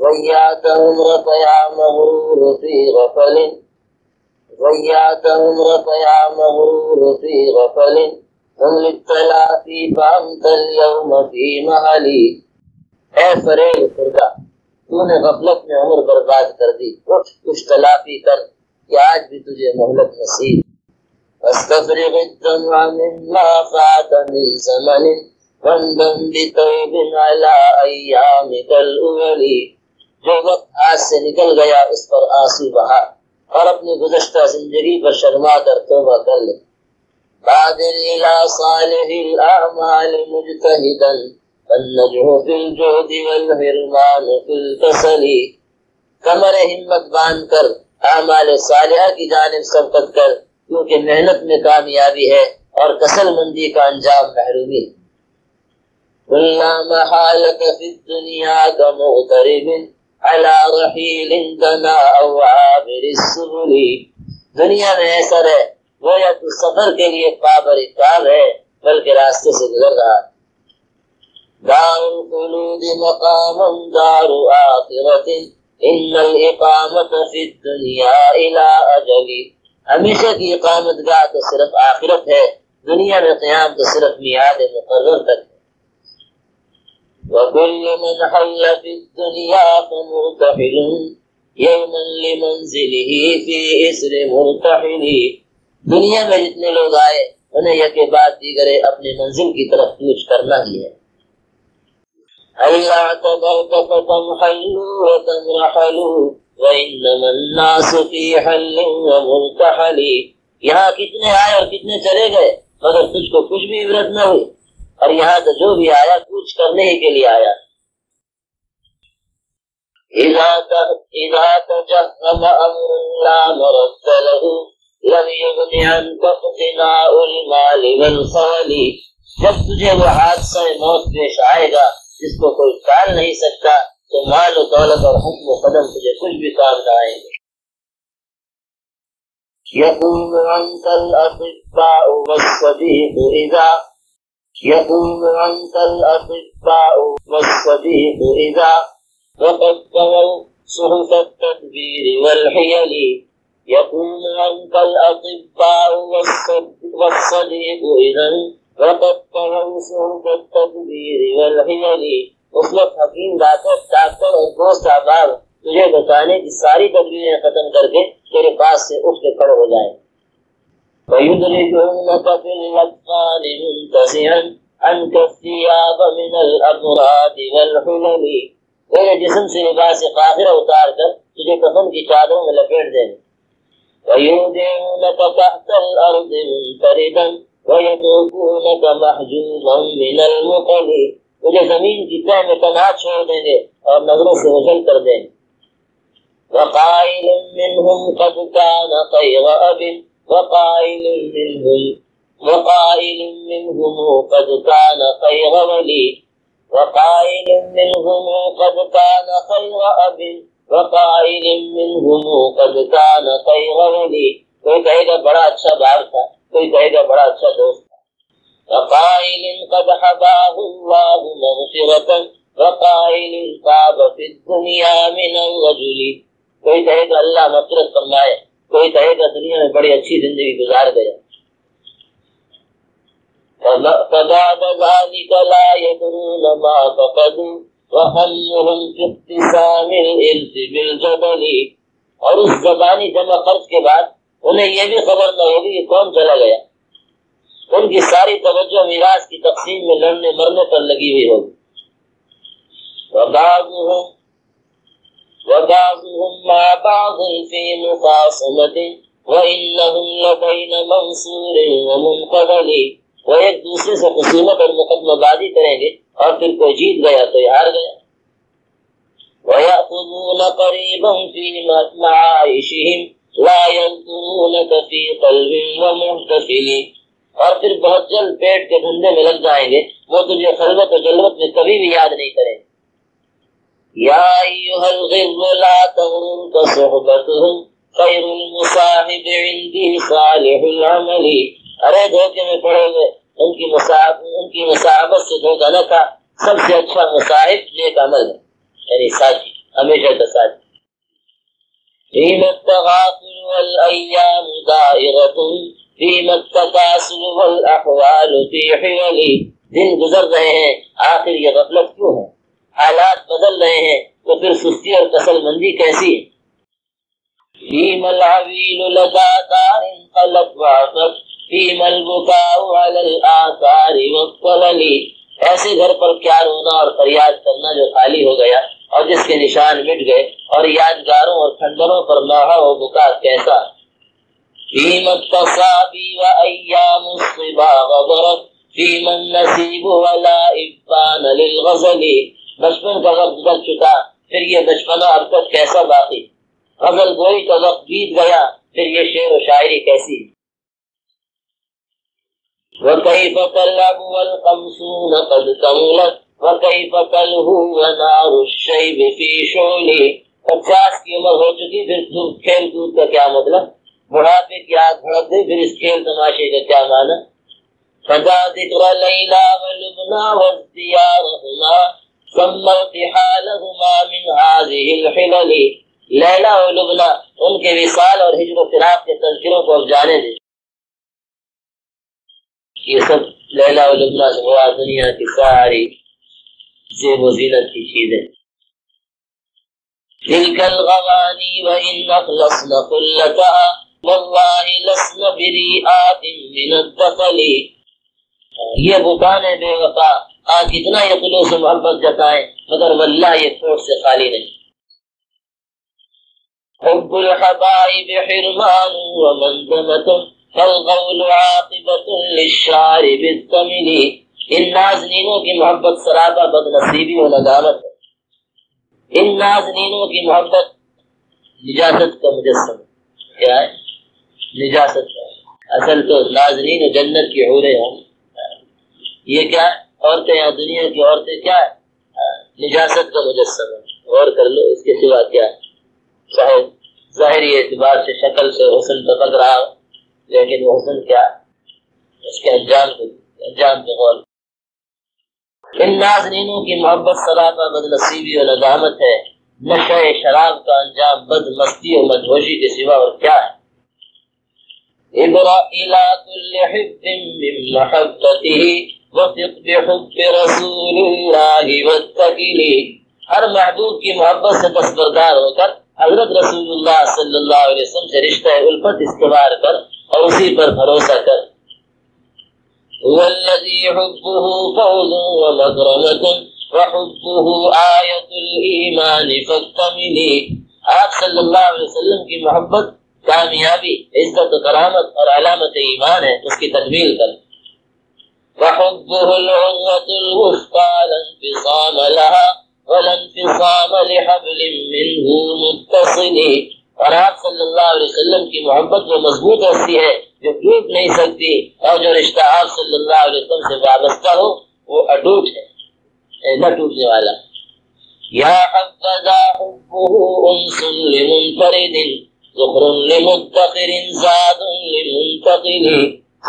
وياك عمرك يا مغرور في غفل وياك عمرك يا مغرور في غفل قم للتلافي فأنت اليوم في محلي. اے فریب خدا، تو نے غفلت میں عمر برباد کر دی، اٹھ کچھ تلافی کر کہ آج بھی تجھے مہلت نصیب. فاستفرغ الدمع مما فات من زمن واندم بطيب على أيامك الأول. جو وقت ہاتھ سے نکل گیا اس پر آنسو بہا اور اپنی گزشتہ زندگی پر شرما کر توبہ کر لے. بادر إلى صالح الأعمال مجتهدا فالنجح في الجهد والحرمان في الكسل. کمر ہمت باندھ کر اعمال صالحہ کی جانب سبقت کر، کیونکہ محنت میں کامیابی ہے اور کسل مندی کا انجام محرومی. قلنا محالك في الدنيا كمغترب على رحيل دنا أو عابر السبل. دنیا میں ایسا رہے گویا تو سفر کے لیے پابرکار ہے بلکہ راستے سے گزر رہا. دار الخلود مقام دار آخرت ان الاقامت فی الدنیا الى اجل. ہمیشہ کی اقامت گاہ تو صرف آخرت ہے، دنیا میں قیام تو صرف میعاد مقرر تک ہے. وكل من حل في الدنيا فمرتحل يوما لمنزله في اسر مرتحل. دنیا میں جتنے لوگ آئے انہیں یک بعد دیگر اپنے منزل کی طرف کوچ کرنا ہی ہے. هل اعتبرت فتمحلوا وتمرحلوا وانما الناس في حل ومرتحل. یہاں کتنے آئے اور کتنے چلے گئے مگر تجھ کو کچھ بھی عبرت نہ ہوئی، اور یہاں تو جو بھی آیا کوچ کرنے ہی کے لیے آیا. اذا تجهم امر لا مرد له لم يغن عنك اقتناء المال والخول. جب تجھے وہ حادثہ موت پیش آئے گا جس کو کوئی ٹال نہیں سکتا تو مال و دولت اور حکم و قدم تجھے کچھ بھی کام نہ آئیں گے. يقوم عنك الأطباء والصديق إذا يقوم عنك الأطباء والصديق إذا وقد طووا صحف التدبير والحيل. يقوم عنك الأطباء والصديق إذا وقد طووا صحف التدبير والحيل. اس وقت حکیم ڈاکٹر اور دوست احباب تجھے بتانے کی ساری تدبیریں ختم کر کے تیرے پاس سے اٹھ کے کھڑے ہو جائیں. وَيُدْرِجُونَكَ فِي الْأَطْفَالِ مُنْتَزِعًا عَنْكَ الثِّيَابَ مِنَ الْأَبْرَادِ وَالْحُلَلِ. تیرے جسم سے لباس فاخرہ اتار کر تجھے کفن کی چادروں میں لپیٹ دیں گے. وَيُودِعُونَكَ تَحْتَ الْأَرْضِ مُنْفَرِدًا وَيَتْرُكُونَكَ مَحْجُوبًا مِنَ الْمُقَلِ. تجھے زمین کی تہ میں تنہا چھوڑ دیں گے اور نظروں سے اوجھل کر دیں گے. وَقَائِلٌ مِّنْهُمْ قَدْ كَانَ خَيْرَ أَبٍ وقائل منهم قد كان خير ولي. وقائل منهم قد كان خير أب وقائل منهم قد كان خير ولي. کوئی کہے گا بڑا اچھا باپ تھا، کوئی کہے گا بڑا اچھا دوست تھا. وقائل قد حباه الله مغفرة وقائل تاب في الدنيا من الرجل. کوئی کہے گا اللہ مغفرت فرمائے، کوئی کہے گا دنیا میں بڑی اچھی زندگی گزار گیا. فبعد ذلك لا يدرون ما فقدوا وهمهم في ابتسام الإلف بالجبل. اور اس زبانی جمع خرچ کے بعد انہیں یہ بھی خبر نہ ہوگی کہ کون چلا گیا. ان کی ساری توجہ میراث کی تقسیم میں لڑنے مرنے پر لگی ہوئی ہوگی. وبعضهم مع بعض في مخاصمة وإنهم لدينا منصور ومنقبل. وہ ایک دوسرے سے خصومت اور مقدمہ بازی کریں گے اور پھر کوئی جیت گیا تو ہار گیا. ويأخذون قريبا في معايشهم لا ينظرونك في قلب ومحتفل. اور پھر بہت جلد پیٹ کے دھندے میں لگ جائیں گے، وہ تجھے خلوت و جلوت میں کبھی بھی یاد نہیں کریں گے. یا ایھا الغر لا تغررک صحبتهم خیر المصاحب عندی صالح العمل. ارے دھوکے میں پڑے ہوئے ان کی مصاحبت سے دھوکہ نہ کھا، سب سے اچھا مصاحب نیک عمل ہے، یعنی ساتھی ہمیشہ کا ساتھ. فیم التغافل والایام دائرۃ فیم التکاسل والاحوال فی حول. دن گزر رہے ہیں آخر یہ غفلت کیوں ہے؟ حالات بدل رہے ہیں تو پھر سستی اور کسل مندی کیسی ہے؟ فیم العویل لدى دار قلت وعفت فیم البکاء علی الآثار والطلل. ایسے گھر پر کیا رونا اور فریاد کرنا جو خالی ہو گیا اور جس کے نشان مٹ گئے، اور یادگاروں اور کھنڈروں پر نوحہ و بکا کیسا. فیم التصابی و ایام الصبا غبرت فیم النصیب ولا ابان للغزل. بچپن کا وقت گزر چکا، پھر یہ بچپنا اب تک کیسا باقی. غزل گوئی کا وقت بیت گیا، پھر یہ شعر و شاعری کیسی. وَكَيْفَ تَلْعَبُ وَالْخَمْسُونَ قَدْ كَمُلَتْ وَكَيْفَ تَلْهُو وَنَارُ الشَّيْبِ فِي شُعْلِ. 50 کی عمر ہو چکی، پھر کھیل کود کا کیا مطلب. بڑھاپے کی آگ بھڑک گئی، پھر اس کھیل تماشے کا کیا معنی. فَذَا ذِكْرَ لَيْلَى وَلُبْنَى وَازْدِيَارَهُمَا ثُمَّ ارْتِحَالَهُمَا مِنْ هَذِهِ الْحِلَلِ. لیلا و لبنا، ان کے وصال اور ہجر و فراق کے تذکروں کو اب جانے دیں. یہ سب لیلا و لبنا سے مراد دنیا کی ساری زیب و زینت کی چیزیں. تلك الغوانی وإن أخلصن قلتها والله لسن بريئات من الدخل. یہ بتانے بے وفا کتنا یہ خلوص و محبت جتائیں، مگر واللہ یہ کوٹ سے خالی نہیں. حب الحبائب حرمان ومندمة فالغول عاقبة للشارب الثمل. ان نازنینوں کی محبت سراپا بدنصیبی و ندامت ہے. ان نازنینوں کی محبت نجاست کا مجسم کیا ہے؟ نجاست کا. اصل تو نازنین جنت کی حوریں ہیں. یہ کیا ہے؟ عورتیں یا دنیا کی عورتیں کیا ہے؟ نجاست کا مجسم ہے. غور کر لو، اس کے سوا کیا ہے؟ چاہے ظاہری اعتبار سے شکل سے حسن تو لگ رہا، لیکن وہ حسن کیا ہے؟ اس کے انجام پہ غور. ان نازنینوں کی محبت سراپا بدنصیبی و ندامت ہے. نشہ شراب کا انجام بد مستی و مدہوشی کے سوا اور کیا ہے؟ ابرأ الى كل حب من محبته وثق بحب رسول اللہ واتقل. ہر محبوب کی محبت سے دستبردار ہو کر حضرت رسول اللہ صلی اللہ علیہ وسلم سے رشتہ الفت استوار کر اور اسی پر بھروسہ کر. والذی حبه فوز ومکرمۃ وحبه آیۃ الایمان فاکتمل. آپ صلی اللہ علیہ وسلم کی محبت کامیابی، عزت و کرامت اور علامت ایمان ہے، اس کی تکمیل کر. وحبه العروة الوثقى لا انفصام لها ولا انفصام لحبل منه متصل. اور آپ صلی اللہ علیہ وسلم کی محبت وہ مضبوط رسی ہے جو ٹوٹ نہیں سکتی، اور جو رشتہ آپ صلی اللہ علیہ وسلم سے وابستہ ہو وہ اٹوٹ ہے، نہ ٹوٹنے والا. یا حبذا حبه انس لمنفرد ذخر لمدخر زاد لمنتقل.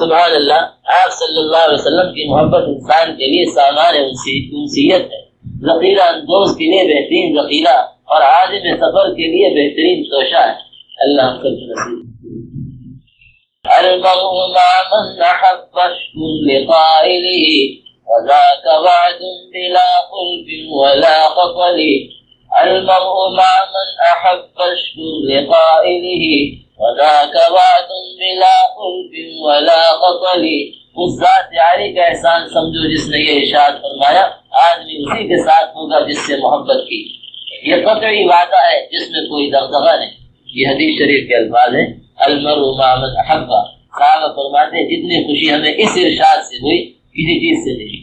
سبحان اللہ. آپ صلی اللہ علیہ وسلم کی محبت انسان کے لیے سامان انسیت ہے، ذخیرہ اندوز کے لیے بہترین ذخیرہ، اور عازم سفر کے لیے بہترین توشہ ہے. اللہ ہم سب کو نصیب. المرء مع من احب لقائله وذاك وعد بلا خلف ولا خطل. المرء مع من احب لقائله وذاك وعد بلا خلف ولا خطل. اس ذات عالی کا احسان سمجھو جس نے یہ ارشاد فرمایا آدمی اسی کے ساتھ ہوگا جس سے محبت کی. یہ قطعی وعدہ ہے جس میں کوئی دغدغہ نہیں. یہ حدیث شریف کے الفاظ ہیں. المرء مع من احب. صحابہ فرماتے ہیں جتنی خوشی ہمیں اس ارشاد سے ہوئی کسی چیز سے نہیں.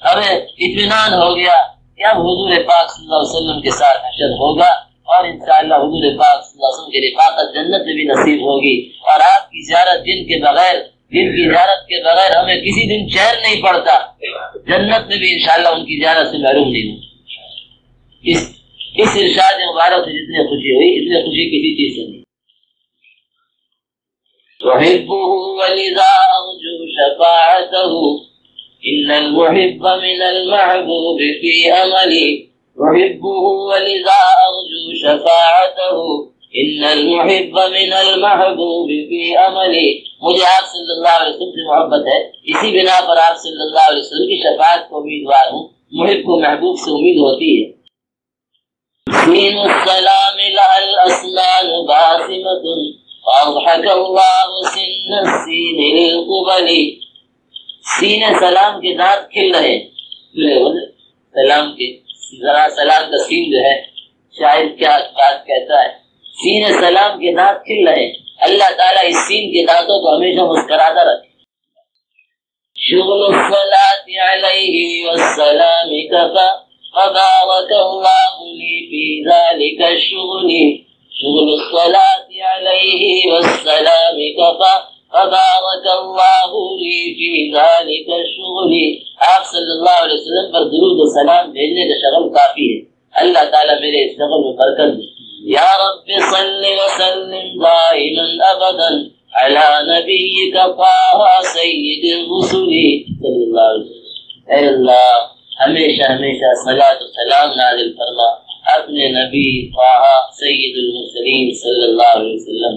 ہمیں اطمینان ہو گیا کہ اب حضور پاک صلی اللہ علیہ وسلم کے ساتھ حشر ہوگا، اور انشاءاللہ حضور پاک صلی اللہ علیہ وسلم کی رفاقت جنت میں بھی نصیب ہوگی. اور آپ کی زیارت جن کی زیارت کے بغیر ہمیں کسی دن چین نہیں پڑتا، جنت میں بھی انشاءاللہ ان کی زیارت سے محروم نہیں ہوں. اس ارشاد مبارک سے جتنی خوشی ہوئی اتنی خوشی کسی چیز سے نہیں. وحبه ولذا ارجو شفاعته ان المحب من المحبوب في املي. وحبه ولذا شفاعته ان المحب من المحبوب في عملی. مجھے آپ صلی اللہ علیہ وسلم سے محبت ہے، اسی بنا پر آپ صلی اللہ علیہ وسلم کی شفاعت کو امیدوار ہوں. محب کو محبوب سے امید ہوتی ہے. سین السلام لها الاسنان باسمۃ اضحك الله سن السین للقبل. سین سلام کے دانت کھل رہے سلام کے ذرا سلام کا سین جو ہے شاعر کیا بات کہتا ہے، سین سلام کے دانت کھل رہے. اللہ تعالیٰ اس سین کے دانتوں کو ہمیشہ مسکراتا رکھے. شغل الصلاة علیہ والسلام کفا فبارک اللہ لی فی ذلک الشغل. شغل الصلاة علیہ والسلام کفا فبارک اللہ لی فی ذلک الشغل. آپ صلی اللہ علیہ وسلم پر درود و سلام بھیجنے کا شغل کافی ہے. اللہ تعالیٰ میرے اس شغل میں برکت دے. یا رب صل وسلم دائما ابدا علی نبیک طه سید الرسل صلی اللہ علیہ وسلم. اے اللہ ہمیشہ ہمیشہ صلاۃ و سلام نازل فرما اپنے نبی طه سید المرسلین صلی اللہ علیہ وسلم.